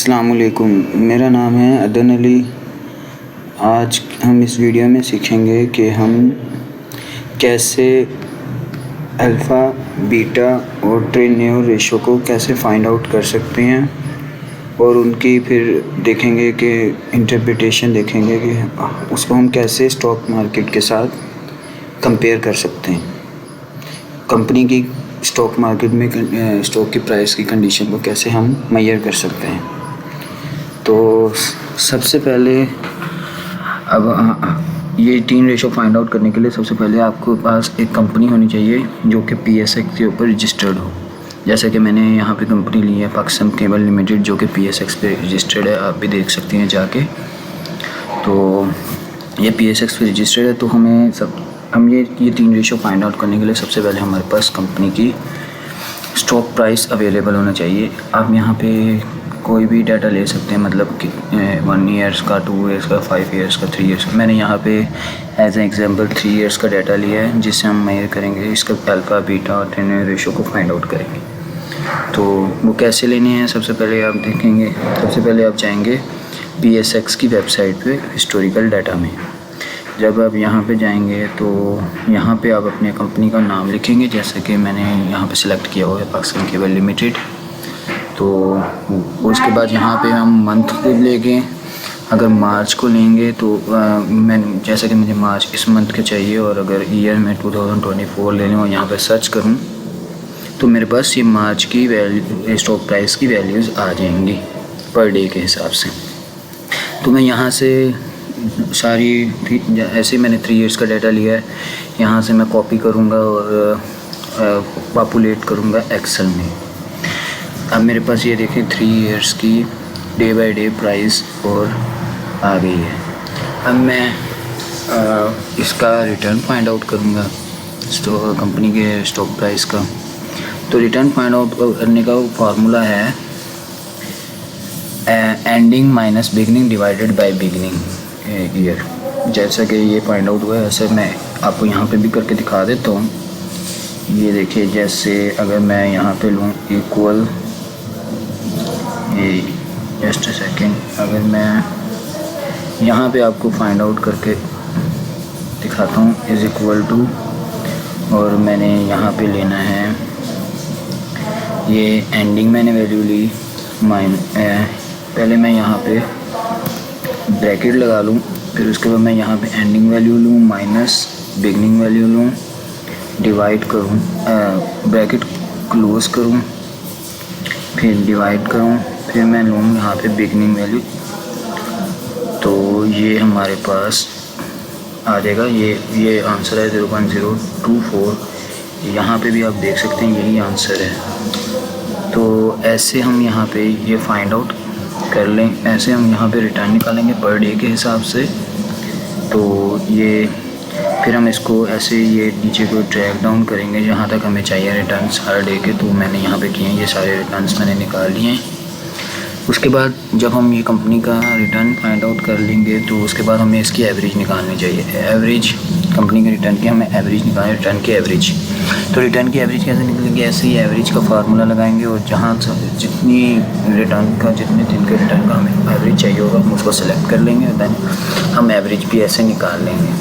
अस्सलामुअलैकुम, मेरा नाम है अदन अली। आज हम इस वीडियो में सीखेंगे कि हम कैसे अल्फ़ा, बीटा और ट्रेनियर रेशो को कैसे फाइंड आउट कर सकते हैं और उनकी फिर देखेंगे कि इंटरप्रिटेशन देखेंगे कि उसको हम कैसे स्टॉक मार्केट के साथ कंपेयर कर सकते हैं। कंपनी की स्टॉक मार्केट में स्टॉक की प्राइस की कंडीशन को कैसे हम मेजर कर सकते हैं। तो सबसे पहले अब ये 3 रेशो फाइंड आउट करने के लिए सबसे पहले आपको पास एक कंपनी होनी चाहिए जो कि PSX के ऊपर रजिस्टर्ड हो। जैसे कि मैंने यहाँ पे कंपनी ली है पाकिस्तान केबल लिमिटेड, जो कि PSX पे रजिस्टर्ड है। आप भी देख सकती हैं जाके। तो ये PSX पे रजिस्टर्ड है। तो हम ये 3 रेशो फाइंड आउट करने के लिए सबसे पहले हमारे पास कंपनी की स्टॉक प्राइस अवेलेबल होना चाहिए। आप यहाँ पे कोई भी डाटा ले सकते हैं, मतलब कि 1 ईयर्स का, 2 ईयर्स का, 5 ईयर्स का, 3 ईयर्स का। मैंने यहाँ पे एज ए एग्जांपल 3 ईयर्स का डाटा लिया है, जिससे हम मेजर करेंगे इसका अल्फ़ा, बीटा और ट्रेनियर रेशो को फाइंड आउट करेंगे। तो वो कैसे लेने हैं सबसे पहले आप देखेंगे। सबसे पहले आप जाएंगे PSX की वेबसाइट पे हिस्टोरिकल डाटा में। जब आप यहाँ पे जाएंगे तो यहाँ पे आप अपने कंपनी का नाम लिखेंगे, जैसे कि मैंने यहाँ पे सिलेक्ट किया हुआ है पाकिस्तान केबल लिमिटेड। तो उसके बाद यहाँ पे हम मंथ लेंगे। अगर मार्च को लेंगे तो मैं जैसे कि मुझे मार्च इस मंथ के चाहिए, और अगर ईयर में 2024 ले लूँ और यहाँ पे सर्च करूँ तो मेरे पास ये मार्च की वैल्यू, स्टॉक प्राइस की वैल्यूज़ आ जाएंगी पर डे के हिसाब से। तो मैं यहाँ से सारी ऐसे मैंने 3 ईयर्स का डाटा लिया है, यहाँ से मैं कॉपी करूँगा और पॉपुलेट करूँगा एक्सेल में। अब मेरे पास ये देखिए 3 ईयर्स की डे बाय डे प्राइस और आ गई है। अब मैं इसका रिटर्न फाइंड आउट करूँगा कंपनी के स्टॉक प्राइस का। तो रिटर्न फाइंड आउट करने का फार्मूला है ending minus beginning divided by beginning year. जैसा कि ये फाइंड आउट हुआ है, ऐसे मैं आपको यहाँ पे भी करके दिखा देता हूँ। ये देखिए, जैसे अगर मैं यहाँ पे लूँ इक्वल, ये जस्ट सेकेंड, अगर मैं यहाँ पे आपको फाइंड आउट करके दिखाता हूँ इज़ इक्वल टू, और मैंने यहाँ पे लेना है ये एंडिंग, मैंने वैल्यू ली पहले मैं यहाँ पे ब्रैकेट लगा लूँ, फिर उसके बाद मैं यहाँ पे एंडिंग वैल्यू लूँ माइनस बिगनिंग वैल्यू लूँ, डिवाइड करूँ, ब्रैकेट क्लोज़ करूँ, फिर डिवाइड करूँ, फिर मैं लूँ यहाँ पे बिगनिंग वैल्यू। तो ये हमारे पास आ जाएगा, ये आंसर है 0.024। यहाँ पे भी आप देख सकते हैं यही आंसर है। तो ऐसे हम यहाँ पे ये फाइंड आउट कर लें, ऐसे हम यहाँ पे रिटर्न निकालेंगे पर डे के हिसाब से। तो ये फिर हम इसको ऐसे ये नीचे को ड्रैग डाउन करेंगे जहाँ तक हमें चाहिए रिटर्न्स हर डे के। तो मैंने यहाँ पे किए हैं, ये सारे रिटर्न्स मैंने निकाल लिए हैं। उसके बाद जब हम ये कंपनी का रिटर्न फाइंड आउट कर लेंगे तो उसके बाद हमें इसकी एवरेज निकालनी चाहिए। एवरेज कंपनी के रिटर्न की हमें एवरेज निकालनी, रिटर्न की एवरेज। तो रिटर्न की एवरेज कैसे निकलेगी, ऐसे ही एवरेज का फार्मूला लगाएंगे और जहाँ जितने दिन के रिटर्न का हमें एवरेज चाहिए होगा हम उसको सेलेक्ट कर लेंगे, दैन हम एवरेज भी ऐसे निकाल लेंगे।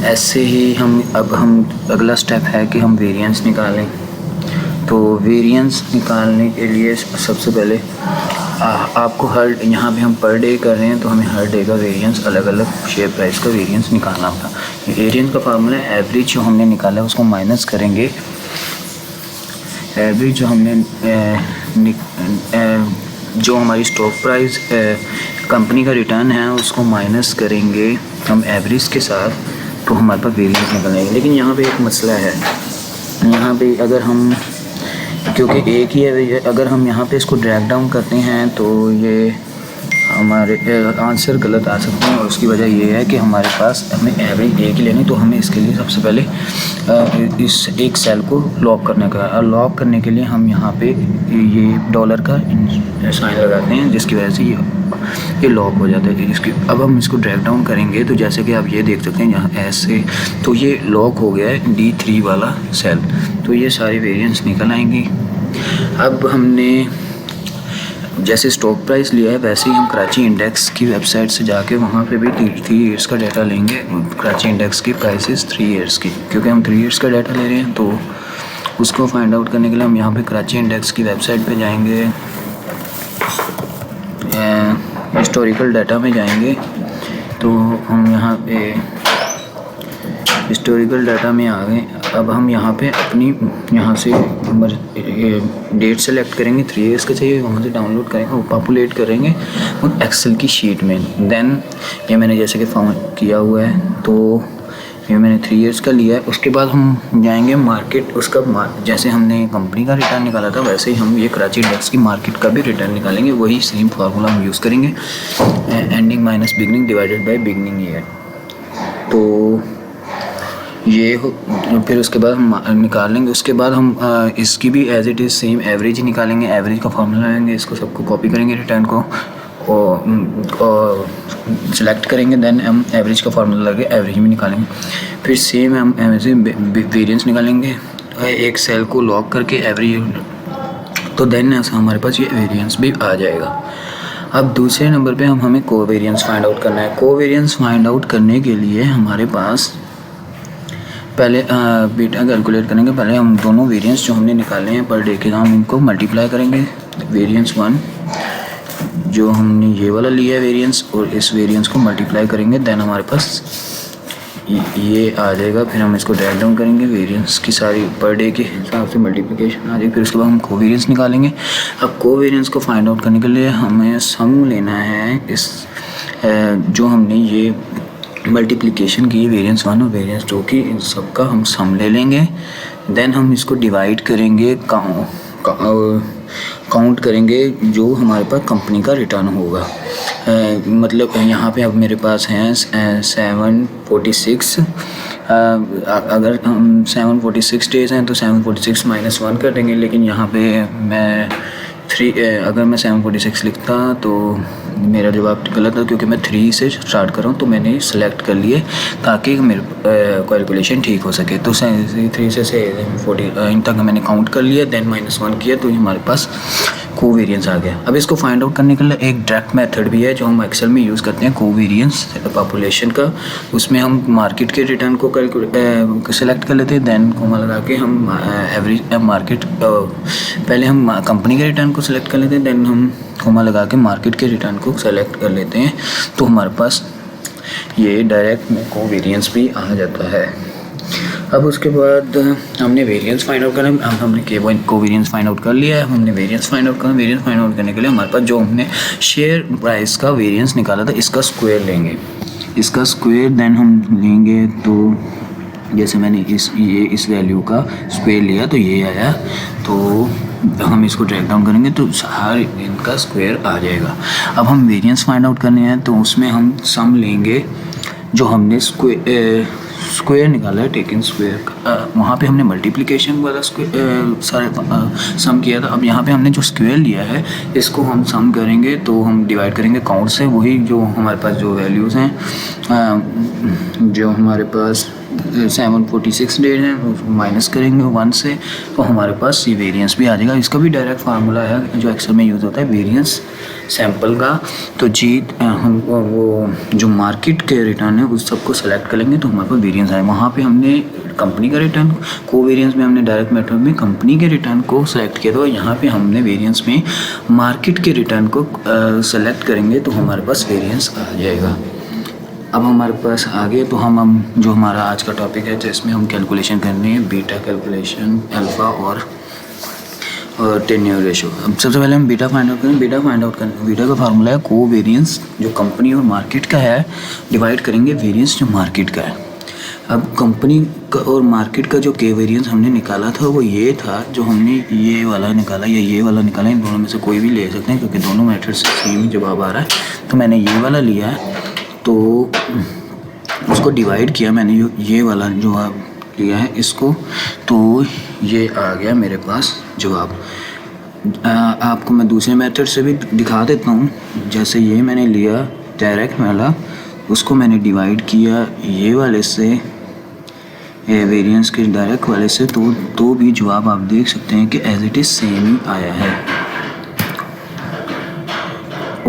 ऐसे ही हम अगला स्टेप है कि हम वेरिएंस निकालें। तो वेरिएंस निकालने के लिए सबसे पहले आपको हर, यहाँ पे हम पर डे कर रहे हैं तो हमें हर डे का वेरिएंस, अलग अलग शेयर प्राइस का वेरिएंस निकालना होगा। वेरिएंस का फार्मूला है एवरेज जो हमने निकाला है उसको माइनस करेंगे, एवरेज जो हमने जो हमारी स्टॉक प्राइस कंपनी का रिटर्न है उसको माइनस करेंगे हम एवरेज के साथ, तो हमारे पास वेरिएंस निकलेंगे। लेकिन यहाँ पे एक मसला है, यहाँ पे अगर हम, क्योंकि एक ही है, अगर हम यहाँ पे इसको ड्रैग डाउन करते हैं तो ये हमारे आंसर गलत आ सकते हैं। और उसकी वजह ये है कि हमारे पास हमें एवरेज एक ही लेनी, तो हमें इसके लिए सबसे पहले इस एक सेल को लॉक करने का है। लॉक करने के लिए हम यहाँ पे ये डॉलर का साइन लगाते हैं, जिसकी वजह से ये लॉक हो जाता है। इसकी अब हम इसको ड्रैग डाउन करेंगे तो जैसे कि आप ये देख सकते हैं यहाँ ऐसे, तो ये लॉक हो गया है D3 वाला सेल। तो ये सारी वेरिएंस निकल आएंगी। अब हमने जैसे स्टॉक प्राइस लिया है वैसे ही हम कराची इंडेक्स की वेबसाइट से जाके वहाँ पे भी 3 ईयर्स का डाटा लेंगे। कराची इंडेक्स की प्राइसेस 3 ईयर्स की, क्योंकि हम 3 ईयर्स का डाटा ले रहे हैं, तो उसको फाइंड आउट करने के लिए हम यहाँ पे कराची इंडेक्स की वेबसाइट पे जाएंगे, हिस्टोरिकल डाटा में जाएंगे। तो हम यहाँ पे हिस्टोरिकल डाटा में आ गए। अब हम यहाँ पे अपनी यहाँ से डेट सेलेक्ट करेंगे, 3 ईयर्स का चाहिए, वहाँ से डाउनलोड करेंगे और पॉपुलेट करेंगे उन एक्सेल की शीट में। देन ये मैंने जैसे कि फाउंड किया हुआ है, तो ये मैंने 3 ईयर्स का लिया है। उसके बाद हम जाएंगे मार्केट, उसका जैसे हमने कंपनी का रिटर्न निकाला था वैसे ही हम ये कराची इंडेक्स की मार्केट का भी रिटर्न निकालेंगे। वही सेम फार्मूला हम यूज़ करेंगे, ending minus beginning divided by beginning year. तो ये हो, फिर उसके बाद हम निकाल लेंगे। उसके बाद हम इसकी भी as it is same average ही निकालेंगे। एवरेज का फार्मूला लाएंगे, इसको सबको कॉपी करेंगे रिटर्न को और सेलेक्ट करेंगे। देन हम एवरेज का फार्मूला लगे एवरेज में निकालेंगे। फिर सेम हम ऐसे वेरिएंस निकालेंगे, एक सेल को लॉक करके एवरेज, तो देन हमारे पास ये वेरिएंस भी आ जाएगा। अब दूसरे नंबर पे हमें कोवेरिएंस फाइंड आउट करना है। कोवेरिएंस फाइंड आउट करने के लिए हमारे पास पहले बीटा कैलकुलेट करेंगे। पहले हम दोनों वेरिएंस जो हमने निकाले हैं पर डे के, हम इनको मल्टीप्लाई करेंगे। वेरिएंस 1 जो हमने ये वाला लिया है वेरिएंस, और इस वेरिएंस को मल्टीप्लाई करेंगे, देन हमारे पास ये आ जाएगा। फिर हम इसको ड्रैग डाउन करेंगे, वेरिएंस की सारी पर डे के हिसाब से मल्टीप्लिकेशन आ जाएगी। फिर उसके बाद हम कोवेरिएंस निकालेंगे। अब कोवेरिएंस को फाइंड आउट करने के लिए हमें सम लेना है इस जो हमने ये मल्टीप्लिकेशन की वेरिएंस 1 और वेरिएंस 2 की, इन सब का हम सम ले लेंगे। देन हम इसको डिवाइड करेंगे, काउंट करेंगे जो हमारे पास कंपनी का रिटर्न होगा। मतलब यहाँ पे अब मेरे पास हैं 746। अगर हम 746 डेज़ हैं तो 746 - 1 कर देंगे। लेकिन यहाँ पे मैं अगर मैं 746 लिखता तो मेरा जवाब गलत था, क्योंकि मैं 3 से स्टार्ट कर रहा हूँ, तो मैंने सेलेक्ट कर लिए ताकि मेरे कैलकुलेशन ठीक हो सके। तो 3 से 40 इन तक मैंने काउंट कर लिया, देन -1 किया, तो हमारे पास कोवेरिएंस आ गया। अब इसको फाइंड आउट करने के लिए एक डायरेक्ट मेथड भी है जो हम एक्सेल में यूज़ करते हैं, कोवेरिएंस पॉपुलेशन का। उसमें हम मार्केट के रिटर्न को सेलेक्ट कर लेते हैं, देन कोमा लगा के हम एवरेज मार्केट, पहले हम कंपनी के रिटर्न को सेलेक्ट कर लेते हैं, देन हम कोमा लगा के मार्केट के रिटर्न को सेलेक्ट कर लेते हैं। तो हमारे पास ये डायरेक्ट में कोवेरिएंस भी आ जाता है। अब उसके बाद हमने वेरिएंस फाइंड आउट करना, हमने कोवेरिएंस फाइंड आउट कर लिया है। हमने वेरिएंस फाइंड आउट करना, वेरिएंस फाइंड आउट करने के लिए हमारे पास जो हमने शेयर प्राइस का वेरिएंस निकाला था इसका स्क्वायर लेंगे। इसका स्क्वायर देन हम लेंगे, तो जैसे मैंने इस वैल्यू का स्क्वायर लिया तो ये आया, तो हम इसको ड्रैग डाउन करेंगे तो हर इनका स्क्वायर आ जाएगा। अब हम वेरिएंस फाइंड आउट करने हैं, तो उसमें हम सम लेंगे जो हमने स्क्वायर निकाला है, टेकन स्क्वायर, वहाँ पे हमने मल्टीप्लिकेशन वाला सारे सम किया था। अब यहाँ पे हमने जो स्क्वायर लिया है इसको हम सम करेंगे, तो हम डिवाइड करेंगे काउंट से, वही जो हमारे पास जो वैल्यूज़ हैं, जो हमारे पास 746 डेज हैं माइनस करेंगे 1 से, तो हमारे पास ये वेरिएंस भी आ जाएगा। इसका भी डायरेक्ट फार्मूला है जो एक्सेल में यूज़ होता है, वेरिएंस सैम्पल का। तो हम वो जो मार्केट के रिटर्न है उस सबको सेलेक्ट करेंगे तो हमारे पास वेरिएंस आए। वहाँ पे हमने कंपनी का रिटर्न, कोवेरिएंस में हमने डायरेक्ट मेथड में कंपनी के रिटर्न को सेलेक्ट किया था, यहाँ पे हमने वेरिएंस में मार्केट के रिटर्न को सेलेक्ट करेंगे तो हमारे पास वेरिएंस आ जाएगा। अब हमारे पास आगे तो हम जो हमारा आज का टॉपिक है जिसमें हम कैलकुलेशन करनी है, बीटा कैलकुलेशन, अल्फ़ा और टेन्योर रेशो। अब सबसे पहले हम बीटा फाइंड आउट करें। बीटा का फार्मूला है कोवेरिएंस जो कंपनी और मार्केट का है डिवाइड करेंगे वेरिएंस जो मार्केट का है। अब कंपनी का और मार्केट का जो कोवेरिएंस हमने निकाला था वो ये था, जो हमने ये वाला निकाला या ये वाला निकाला, इन दोनों में से कोई भी ले सकते हैं क्योंकि दोनों मेथड से सेम जवाब आ रहा है। तो मैंने ये वाला लिया है, तो उसको डिवाइड किया मैंने, ये वाला जो लिया है इसको, तो ये आ गया मेरे पास जवाब। आपको मैं दूसरे मेथड से भी दिखा देता हूँ। जैसे ये मैंने लिया डायरेक्ट वाला, उसको मैंने डिवाइड किया ये वाले से, वेरिएंस के डायरेक्ट वाले से, तो भी जवाब आप देख सकते हैं कि एज इट इज़ सेम ही आया है।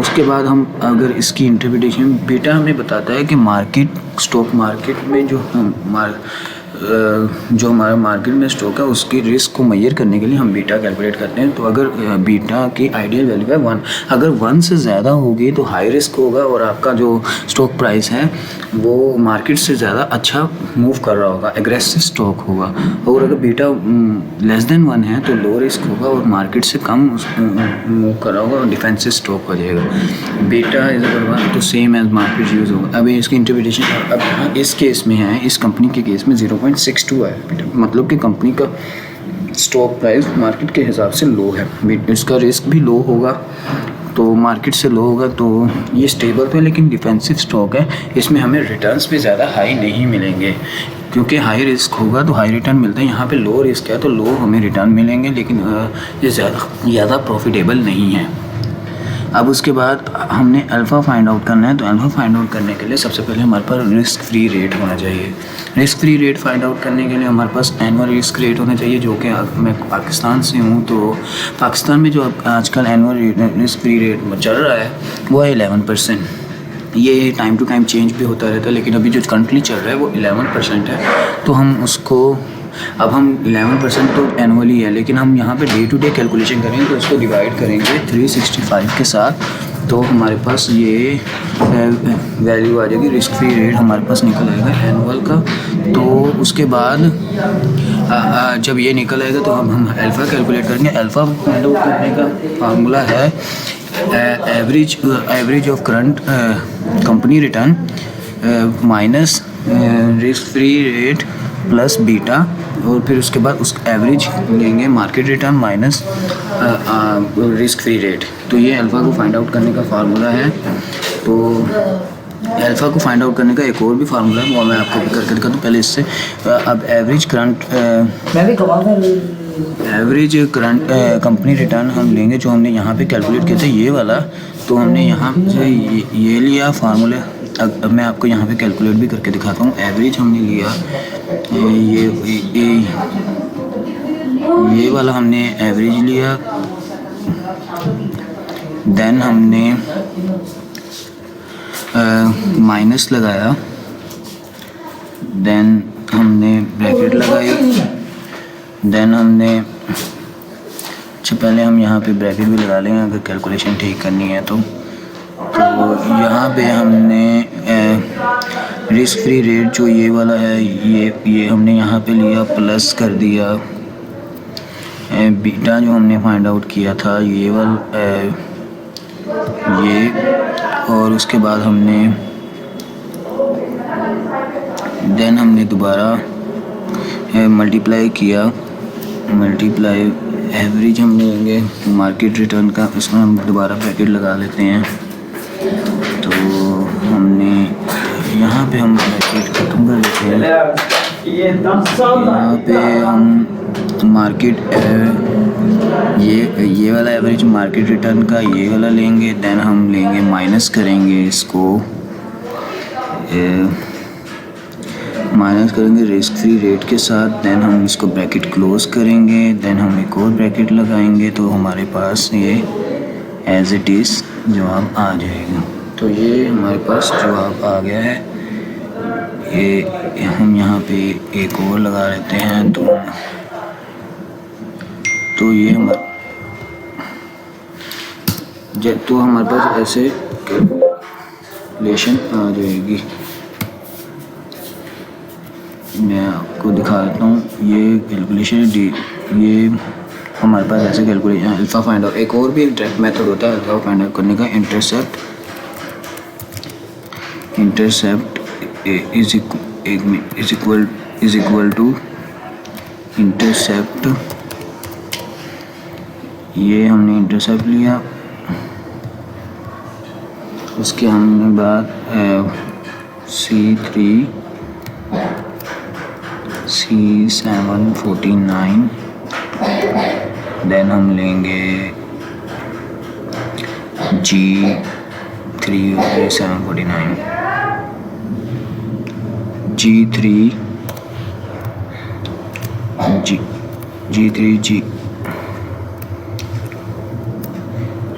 उसके बाद हम अगर इसकी इंटरप्रिटेशन, बीटा हमें बताता है कि मार्केट, स्टॉक मार्केट में जो हमारा मार्केट में स्टॉक है उसकी रिस्क को मेजर करने के लिए हम बीटा कैलकुलेट करते हैं। तो अगर बीटा की आइडियल वैल्यू है 1, अगर 1 से ज़्यादा होगी तो हाई रिस्क होगा और आपका जो स्टॉक प्राइस है वो मार्केट से ज़्यादा अच्छा मूव कर रहा होगा, एग्रेसिव स्टॉक होगा। और अगर बीटा लेस देन 1 है तो लो रिस्क होगा और मार्केट से कम मूव कर रहा होगा और डिफेंसिव स्टॉक हो जाएगा। बीटा इज अगर तो सेम एज मार्केट यूज़ होगा। अब इसकी इंटरप्रिटेशन अब यहाँ इस केस में है, इस कंपनी के केस में 0.62 है, मतलब कि कंपनी का स्टॉक प्राइस मार्केट के हिसाब से लो है, इसका रिस्क भी लो होगा, तो मार्केट से लो होगा, तो ये स्टेबल तो है लेकिन डिफेंसिव स्टॉक है। इसमें हमें रिटर्न्स भी ज़्यादा हाई नहीं मिलेंगे, क्योंकि हाई रिस्क होगा तो हाई रिटर्न मिलता है। यहाँ पे लो रिस्क है तो लो हमें रिटर्न मिलेंगे, लेकिन ये ज़्यादा प्रॉफिटेबल नहीं है। अब उसके बाद हमने अल्फ़ा फाइंड आउट करना है। तो अल्फ़ा फाइंड आउट करने के लिए सबसे पहले हमारे पास रिस्क फ्री रेट होना चाहिए। Risk free rate find out करने के लिए हमारे पास एनुअल रिस्क रेट होना चाहिए, जो कि मैं पाकिस्तान से हूँ, तो पाकिस्तान में जो आजकल एनुअल रिस्क फ्री रेट चल रहा है वो है 11%। ये टाइम टू टाइम चेंज भी होता रहता है, लेकिन अभी जो करंटली चल रहा है वो 11% है। तो हम उसको, अब हम 11% तो एनुअली है, लेकिन हम यहाँ पे डे टू डे कैलकुलेशन करेंगे तो उसको डिवाइड करेंगे 365 के साथ, तो हमारे पास ये वैल्यू आ जाएगी। रिस्क फ्री रेट हमारे पास निकल आएगा एनुअल का। तो उसके बाद जब ये निकल आएगा तो हम अल्फ़ा कैलकुलेट करेंगे। अल्फ़ा फाइंड आउट करने का फार्मूला है average of current company return minus risk free rate plus beta, और फिर उसके बाद उस एवरेज लेंगे market return minus risk free rate. तो ये अल्फ़ा को फाइंड आउट करने का फार्मूला है। तो अल्फ़ा को फाइंड आउट करने का एक और भी फार्मूला है, वो मैं आपको करके दिखाता हूँ। पहले इससे अब एवरेज करंट कंपनी रिटर्न हम लेंगे, जो हमने यहाँ पे कैलकुलेट किया था ये वाला। तो हमने यहाँ से ये लिया फार्मूला। अब मैं आपको यहाँ पे कैलकुलेट भी करके दिखाता हूँ। एवरेज हमने लिया, ये वाला हमने एवरेज लिया, देन हमने माइनस लगाया, देन हमने ब्रैकेट लगाई, देन हमने, अच्छा पहले हम यहाँ पे ब्रैकेट भी लगा लेंगे अगर कैलकुलेशन ठीक करनी है तो यहाँ पे हमने रिस्क फ्री रेट जो ये वाला है ये हमने यहाँ पे लिया, प्लस कर दिया बीटा जो हमने फाइंड आउट किया था ये वाला ये, और उसके बाद देन हमने दोबारा मल्टीप्लाई किया, एवरेज हम लेंगे मार्केट रिटर्न का, उसमें हम दोबारा ब्रैकेट लगा लेते हैं। तो हमने यहाँ पे हम ब्रैकेट खत्म कर लेते हैं। यहाँ पे हम मार्केट ये वाला एवरेज मार्केट रिटर्न का ये वाला लेंगे, देन हम लेंगे माइनस करेंगे इसको, माइनस करेंगे रिस्क फ्री रेट के साथ, देन हम इसको ब्रैकेट क्लोज करेंगे, देन हम एक और ब्रैकेट लगाएंगे, तो हमारे पास ये एज इट इज़ जवाब आ जाएगा। तो ये हमारे पास जवाब आ गया है। ये हम यहाँ पे एक और लगा लेते हैं, तो ये तो हमारे पास ऐसे कैलकुलेशन आ जाएगी। मैं आपको दिखा देता हूँ ये कैलकुलेशन ये हमारे पास ऐसे कैलकुलेशन अल्फ़ा फाइंड आउट। एक और भी डायरेक्ट मेथड होता है अल्फ़ा फाइंड आउट करने का, intercept is equal to intercept. ये हमने इंटरसेप्ट लिया, उसके हमने बाद C3 C749, देन हम लेंगे G3 749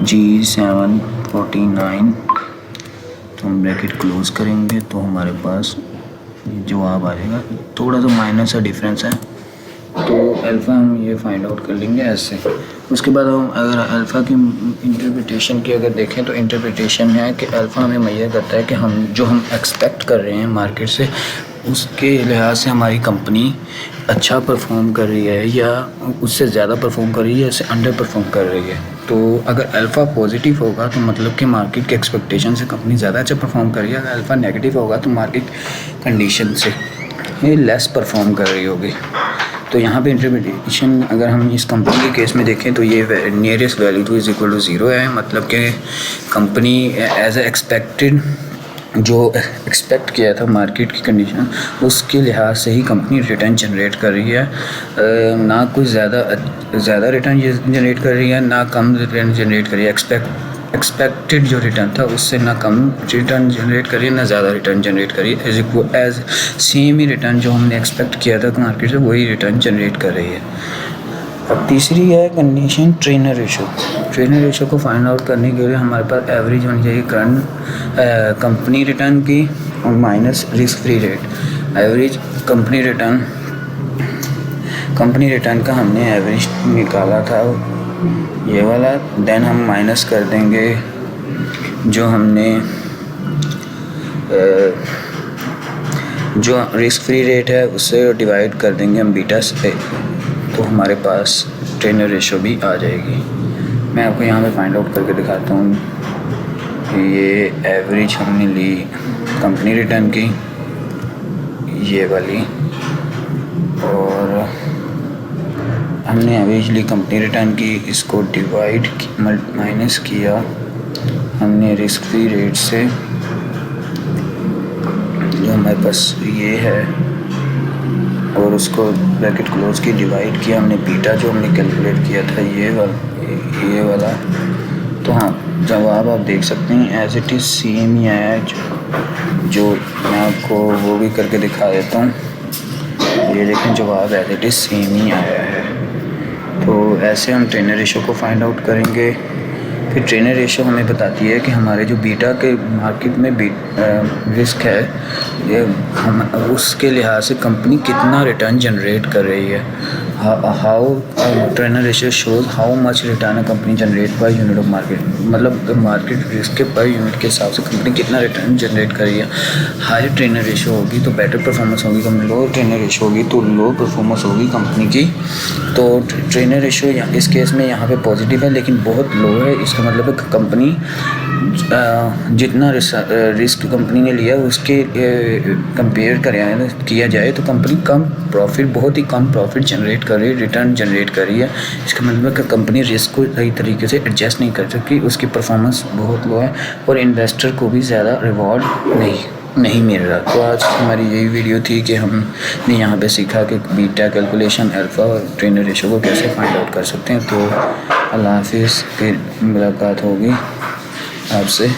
G7 49, तो हम ब्रैकेट क्लोज करेंगे तो हमारे पास जवाब आ जाएगा। थोड़ा सा माइनर सा डिफरेंस है, तो अल्फ़ा हम ये फाइंड आउट कर लेंगे ऐसे। उसके बाद हम अगर अल्फ़ा की इंटरप्रिटेशन की अगर देखें तो इंटरप्रिटेशन है कि अल्फ़ा हमें मुहैया करता है कि हम एक्सपेक्ट कर रहे हैं मार्केट से, उसके लिहाज से हमारी कंपनी अच्छा परफॉर्म कर रही है या उससे ज़्यादा परफॉर्म कर रही है या उससे अंडर परफॉर्म कर रही है। तो अगर अल्फ़ा पॉजिटिव होगा तो मतलब कि मार्केट के एक्सपेक्टेशन से कंपनी ज़्यादा अच्छा परफॉर्म कर रही है। अगर अल्फ़ा नेगेटिव होगा तो मार्केट कंडीशन से ये लेस परफॉर्म कर रही होगी। तो यहाँ पे इंटरप्रिटेशन अगर हम इस कंपनी के केस में देखें तो ये nearest value to is equal to zero है, मतलब कि कंपनी एज ए एक्सपेक्टेड जो एक्सपेक्ट किया था मार्केट की कंडीशन उसके लिहाज से ही कंपनी रिटर्न जनरेट कर रही है। ना कोई ज़्यादा रिटर्न जनरेट कर रही है ना कम रिटर्न जनरेट कर रही है। एक्सपेक्टेड जो रिटर्न था उससे ना कम रिटर्न जनरेट करिए ना ज़्यादा रिटर्न जनरेट करिए, एज सेम ही रिटर्न जो हमने एक्सपेक्ट किया था मार्केट से वही रिटर्न जनरेट कर रही है। अब तीसरी है condition trainer ratio. Trainer ratio को फाइंड आउट करने के लिए हमारे पास एवरेज होनी चाहिए करंट कंपनी रिटर्न की और minus risk free rate. Average company return का हमने एवरेज निकाला था ये वाला, देन हम माइनस कर देंगे जो हमने जो रिस्क फ्री रेट है उससे डिवाइड कर देंगे हम बीटा से, तो हमारे पास ट्रेनर रेशो भी आ जाएगी। मैं आपको यहाँ पे फाइंड आउट करके दिखाता हूँ कि ये एवरेज हमने ली कंपनी रिटर्न की ये वाली, और हमने एवरेज ली कंपनी रिटर्न की, इसको डिवाइड माइनस किया हमने रिस्क फ्री रेट से जो हमारे पास ये है, और उसको ब्रैकेट क्लोज की डिवाइड किया हमने बीटा जो हमने कैलकुलेट किया था ये वाला। तो हाँ जवाब आप देख सकते हैं एज इट इज़ सेम ही आया है, जो मैं आपको वो भी करके दिखा देता हूँ। ये देखें जवाब एज इट इज़ सेम ही आया है। तो ऐसे हम ट्रेनर रेशो को फाइंड आउट करेंगे। फिर ट्रेनर रेशो हमें बताती है कि हमारे जो बीटा के मार्केट में रिस्क है ये हम उसके लिहाज से कंपनी कितना रिटर्न जनरेट कर रही है। How trainer ratio shows how much return a company generate per unit of market, मतलब मार्केट रिस्क के पर यूनिट के हिसाब से कंपनी कितना रिटर्न जनरेट कर रही है। हाई ट्रेनर रेशो होगी तो बेटर परफॉर्मेंस होगी कंपनी, लो ट्रेनर रेशो होगी तो लो परफॉर्मेंस होगी कंपनी की। तो ट्रेनर रेशो इस केस में यहाँ पे पॉजिटिव है लेकिन बहुत लो है। इसका मतलब है कंपनी जितना रिस्क कंपनी ने लिया उसके कंपेयर किया जाए तो कंपनी बहुत ही कम प्रॉफिट जनरेट कर रही है, रिटर्न जनरेट कर रही है। इसका मतलब है कि कंपनी रिस्क को सही तरीके से एडजस्ट नहीं कर सकती, उसकी परफॉर्मेंस बहुत लो है और इन्वेस्टर को भी ज़्यादा रिवॉर्ड नहीं मिल रहा। तो आज हमारी यही वीडियो थी कि हमने यहाँ पे सीखा कि बीटा कैलकुलेशन, अल्फ़ा और ट्रेनर रेशो को कैसे फाइंड आउट कर सकते हैं। तो अल्लाह हाफिज़, फिर मुलाकात होगी आपसे।